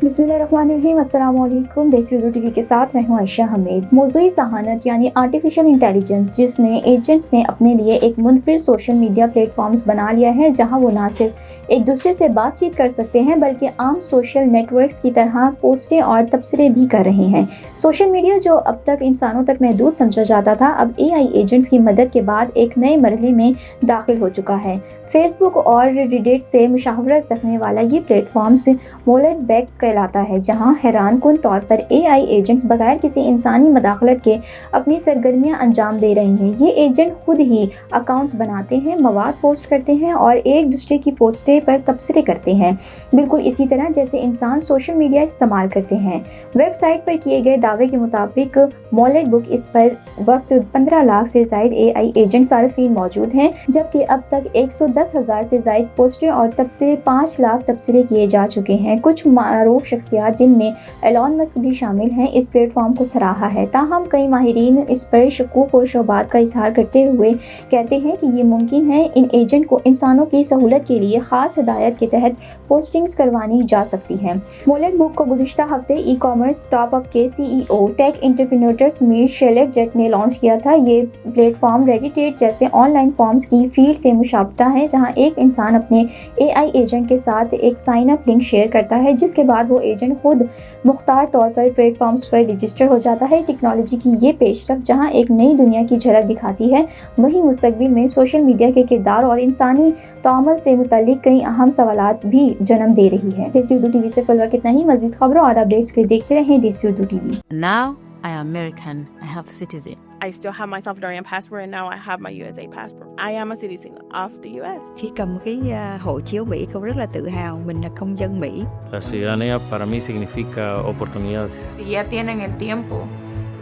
बिस्मिल्लाहिर्रहमानिर्रहीम। अस्सलाम वालेकुम। देसी उर्दू टीवी के साथ मैं हूँ आयशा हमीद। मौजूई ज़हानत यानी आर्टिफिशियल इंटेलिजेंस, जिसने एजेंट्स ने अपने लिए एक मुनफरिद सोशल मीडिया प्लेटफॉर्म्स बना लिया है, जहाँ वो ना सिर्फ एक दूसरे से बातचीत कर सकते हैं बल्कि आम सोशल नेटवर्क्स की तरह पोस्टें और तबसरे भी कर रहे हैं। सोशल मीडिया, जो अब तक इंसानों तक महदूद समझा जाता था, अब AI एजेंट्स की मदद के बाद एक नए मरहले में दाखिल हो चुका है। फेसबुक और रेडिट से मुशावरत रखने वाला ये प्लेटफॉर्म्स मोलेटबैक कहलाता है, जहां हैरानकुन तौर पर AI एजेंट्स बगैर किसी इंसानी मदाखलत के अपनी सरगर्मियां अंजाम दे रहे हैं। ये एजेंट खुद ही अकाउंट्स बनाते हैं, मवाद पोस्ट करते हैं और एक दूसरे की पोस्टें पर तबसरे करते हैं, बिल्कुल इसी तरह जैसे इंसान सोशल मीडिया इस्तेमाल करते हैं। वेबसाइट पर किए गए दावे के मुताबिक मोलेटबुक इस पर वक्त 15 लाख से ज़ायद AI एजेंट सार्फिन मौजूद हैं, जबकि अब तक 110,000 से ज़ायद पोस्टें और तबसरे 5 लाख तबसरे किए जा चुके हैं। कुछ मारूफ शख्सियात, जिनमें एलॉन मस्क भी शामिल हैं, इस प्लेटफॉर्म को सराहा है। ताहम कई माहिरीन इस पर शकूक और शुबात का इजहार करते हुए कहते हैं कि ये मुमकिन है इन एजेंट को इंसानों की सहूलत के लिए ख़ास हिदायत के तहत पोस्टिंग्स करवानी जा सकती हैं। मोलेटबुक को गुज़िश्ता हफ्ते ई-कॉमर्स स्टार्टअप के CEO टेक एंटरप्रेन्योर्स मीर शेलेट जेट ने लॉन्च किया था। ये प्लेटफॉर्म रेडिट जैसे ऑनलाइन फॉर्म्स की फील्ड से मुशाबता है, जहां एक इंसान अपने AI एजेंट के साथ एक साइन अप लिंक शेयर करता है, जिसके बाद वो एजेंट खुद मुख्तार तौर पर प्लेटफॉर्म्स पर रजिस्टर हो जाता है। टेक्नोलॉजी की ये पेशरफ्त जहां एक नई दुनिया की झलक दिखाती है, वहीं मुस्तकबिल में सोशल मीडिया के किरदार और इंसानी तामुल से मुताल्लिक कई अहम सवालात भी जन्म दे रही है। देसी उर्दू टीवी से फिलहाल कितना ही। मज़ीद खबरों और अपडेट्स के लिए देखते रहें देसी Urdu TV. Now I am American. I have citizen. I still have my Salvadorian passport and now I have my USA passport. I am a citizen of the US. Khi cầm cái hộ chiếu Mỹ, cô rất là tự hào mình là công dân Mỹ. La ciudadanía para mí significa oportunidades. Si ya tienen el tiempo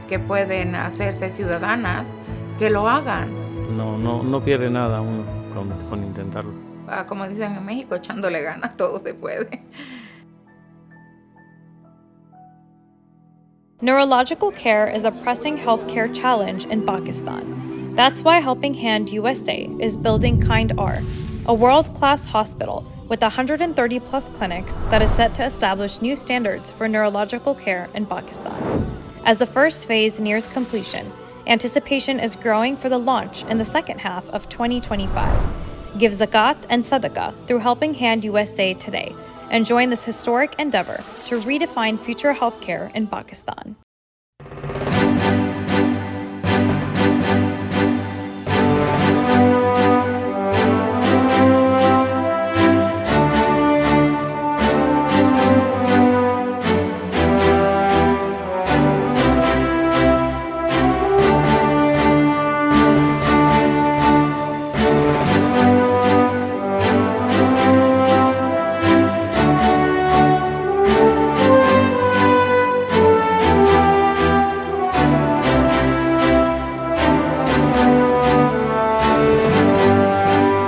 que pueden hacerse ciudadanas, que lo hagan. No pierde nada uno con intentarlo. Como dicen en México, echándole ganas, todo se puede. Neurological care is a pressing healthcare challenge in Pakistan. That's why Helping Hand USA is building KindR, a world-class hospital with 130 plus clinics that is set to establish new standards for neurological care in Pakistan. As the first phase nears completion, anticipation is growing for the launch in the second half of 2025. Give zakat and sadaqah through Helping Hand USA today and join this historic endeavor to redefine future healthcare in Pakistan.